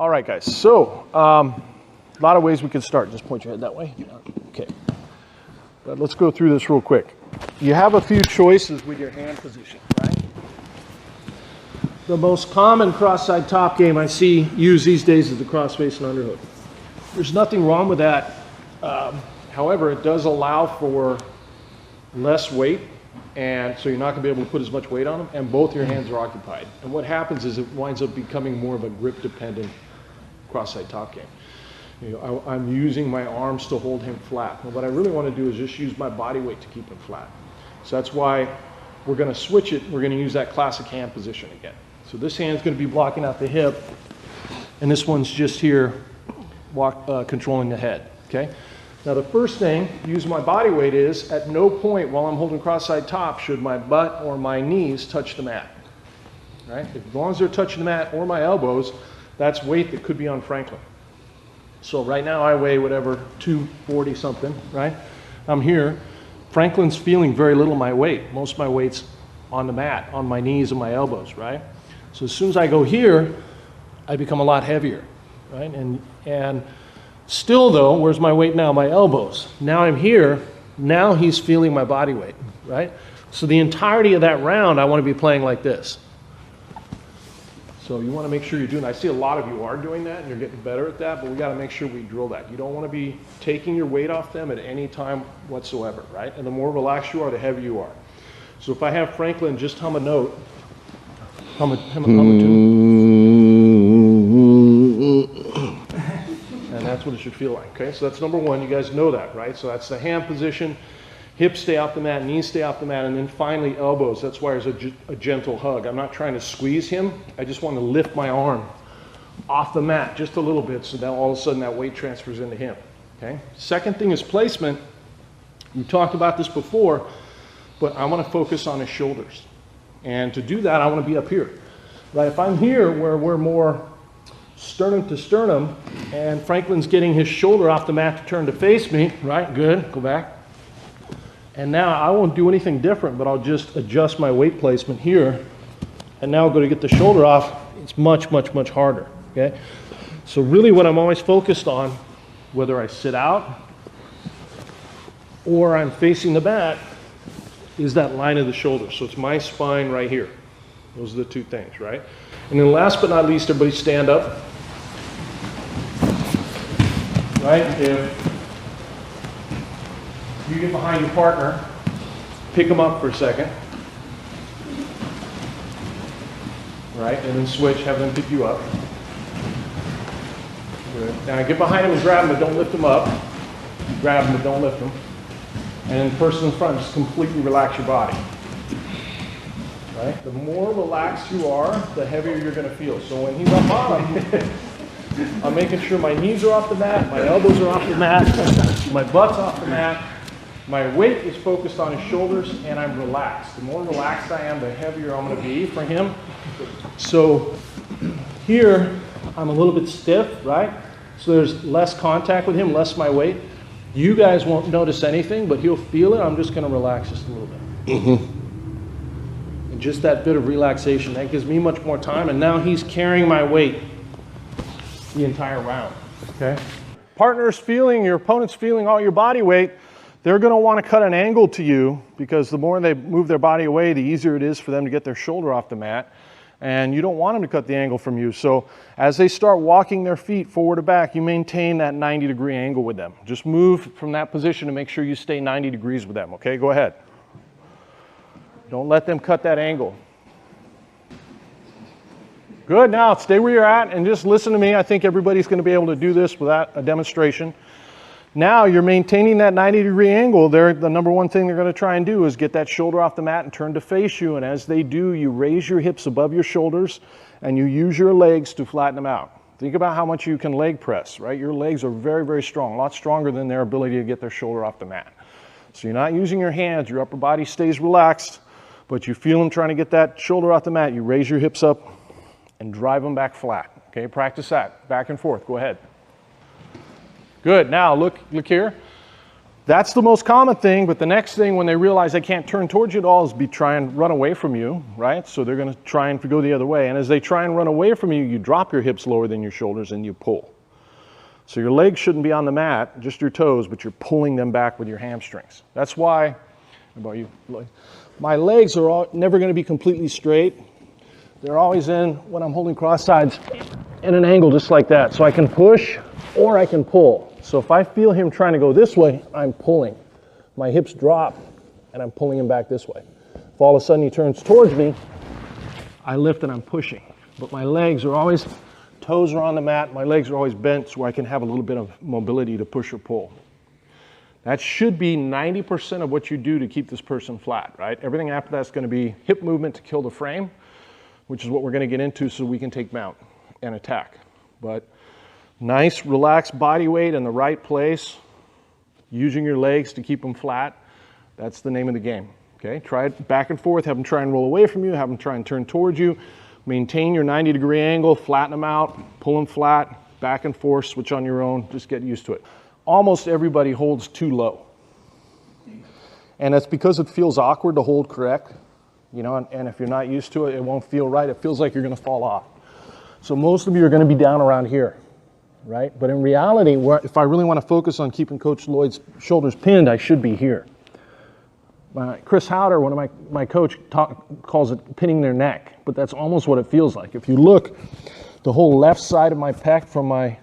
All right, guys. So a lot of ways we could start. Just point your head that way. Okay. But let's go through this real quick. You have a few choices with your hand position, right? The most common cross-side top game I see used these days is the cross-face and underhook. There's nothing wrong with that. However, it does allow for less weight, and so you're not going to be able to put as much weight on them, and both your hands are occupied. And what happens is it winds up becoming more of a grip-dependent cross-side top game. You know, I'm using my arms to hold him flat. And what I really want to do is just use my body weight to keep him flat. So that's why we're going to switch it. We're going to use that classic hand position again. So this hand's going to be blocking out the hip, and this one's just here controlling the head, okay? Now the first thing, use my body weight, is at no point while I'm holding cross-side top should my butt or my knees touch the mat, right? As long as they're touching the mat or my elbows, that's weight that could be on Franklin. So right now I weigh whatever, 240 something, right? I'm here. Franklin's feeling very little of my weight. Most of my weight's on the mat, on my knees and my elbows, right? So as soon as I go here, I become a lot heavier, right? And still though, where's my weight now? My elbows. Now I'm here, now he's feeling my body weight, right? So the entirety of that round, I want to be playing like this. So you want to make sure you're doing, I see a lot of you are doing that and you're getting better at that, but we got to make sure we drill that. You don't want to be taking your weight off them at any time whatsoever, right? And the more relaxed you are, the heavier you are. So if I have Franklin just hum a note, hum a tune. And that's what it should feel like, okay? So that's number one, you guys know that, right? So that's the hand position, hips stay off the mat, knees stay off the mat, and then finally elbows. That's why there's a gentle hug. I'm not trying to squeeze him, I just want to lift my arm off the mat just a little bit so that all of a sudden that weight transfers into him, okay? Second thing is placement. We talked about this before, but I want to focus on his shoulders. And to do that, I want to be up here, right? If I'm here where we're more sternum to sternum, and Franklin's getting his shoulder off the mat to turn to face me, right? Good, go back. And now I won't do anything different, but I'll just adjust my weight placement here, and now I'll go to get the shoulder off. It's much, much, much harder, okay? So really what I'm always focused on, whether I sit out or I'm facing the mat, is that line of the shoulder. So it's my spine right here. Those are the two things, right? And then last but not least, everybody stand up. Right? If you get behind your partner, pick them up for a second. Right? And then switch, have them pick you up. Good. Now get behind them and grab them, but don't lift them up. Grab them, but don't lift them. And then the person in front, just completely relax your body. Right? The more relaxed you are, the heavier you're going to feel. So when he's up bottom, I'm making sure my knees are off the mat, my elbows are off the mat, my butt's off the mat, my weight is focused on his shoulders, and I'm relaxed. The more relaxed I am, the heavier I'm going to be for him. So here, I'm a little bit stiff, right? So there's less contact with him, less my weight. You guys won't notice anything, but he'll feel it. I'm just going to relax just a little bit. And just that bit of relaxation, that gives me much more time, and now he's carrying my weight the entire round, okay? Partner's feeling, your opponent's feeling all your body weight, they're going to want to cut an angle to you, because the more they move their body away, the easier it is for them to get their shoulder off the mat, and you don't want them to cut the angle from you. So as they start walking their feet forward or back, you maintain that 90-degree angle with them. Just move from that position to make sure you stay 90 degrees with them, okay? Go ahead. Don't let them cut that angle. Good, now stay where you're at and just listen to me. I think everybody's going to be able to do this without a demonstration. Now you're maintaining that 90-degree angle. The number one thing they're going to try and do is get that shoulder off the mat and turn to face you. And as they do, you raise your hips above your shoulders and you use your legs to flatten them out. Think about how much you can leg press, right? Your legs are very, very strong, a lot stronger than their ability to get their shoulder off the mat. So you're not using your hands, your upper body stays relaxed, but you feel them trying to get that shoulder off the mat. You raise your hips up and drive them back flat. Okay, practice that, back and forth, go ahead. Good, now look here. That's the most common thing, but the next thing when they realize they can't turn towards you at all is try and run away from you, right? So they're going to try and go the other way. And as they try and run away from you, you drop your hips lower than your shoulders and you pull. So your legs shouldn't be on the mat, just your toes, but you're pulling them back with your hamstrings. That's why, my legs are never going to be completely straight. They're always in, when I'm holding cross sides, in an angle just like that. So I can push or I can pull. So if I feel him trying to go this way, I'm pulling. My hips drop and I'm pulling him back this way. If all of a sudden he turns towards me, I lift and I'm pushing. But my legs are always, toes are on the mat, my legs are always bent so I can have a little bit of mobility to push or pull. That should be 90% of what you do to keep this person flat, right? Everything after that's going to be hip movement to kill the frame, which is what we're going to get into so we can take mount and attack. But nice, relaxed body weight in the right place, using your legs to keep them flat. That's the name of the game, okay? Try it back and forth, have them try and roll away from you, have them try and turn towards you. Maintain your 90-degree angle, flatten them out, pull them flat, back and forth, switch on your own, just get used to it. Almost everybody holds too low. And that's because it feels awkward to hold correct, you know, and if you're not used to it, it won't feel right. It feels like you're going to fall off. So most of you are going to be down around here, right? But in reality, if I really want to focus on keeping Coach Lloyd's shoulders pinned, I should be here. Chris Howder, one of my coach, calls it pinning their neck, but that's almost what it feels like. If you look, the whole left side of my pec from my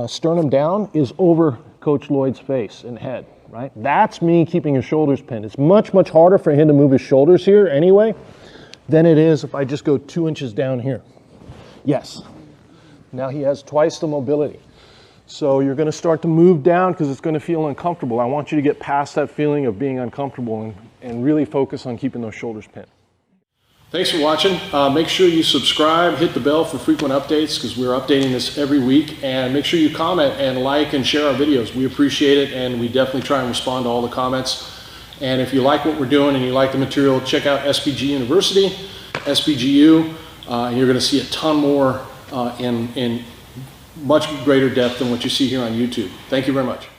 sternum down is over Coach Lloyd's face and head, right? That's me keeping his shoulders pinned. It's much, much harder for him to move his shoulders here anyway than it is if I just go 2 inches down here. Yes. Now he has twice the mobility. So you're going to start to move down because it's going to feel uncomfortable. I want you to get past that feeling of being uncomfortable and really focus on keeping those shoulders pinned. Thanks for watching. Make sure you subscribe, hit the bell for frequent updates because we're updating this every week. And make sure you comment and like and share our videos. We appreciate it and we definitely try and respond to all the comments. And if you like what we're doing and you like the material, check out SBG University, SBGU. And you're going to see a ton more in much greater depth than what you see here on YouTube. Thank you very much.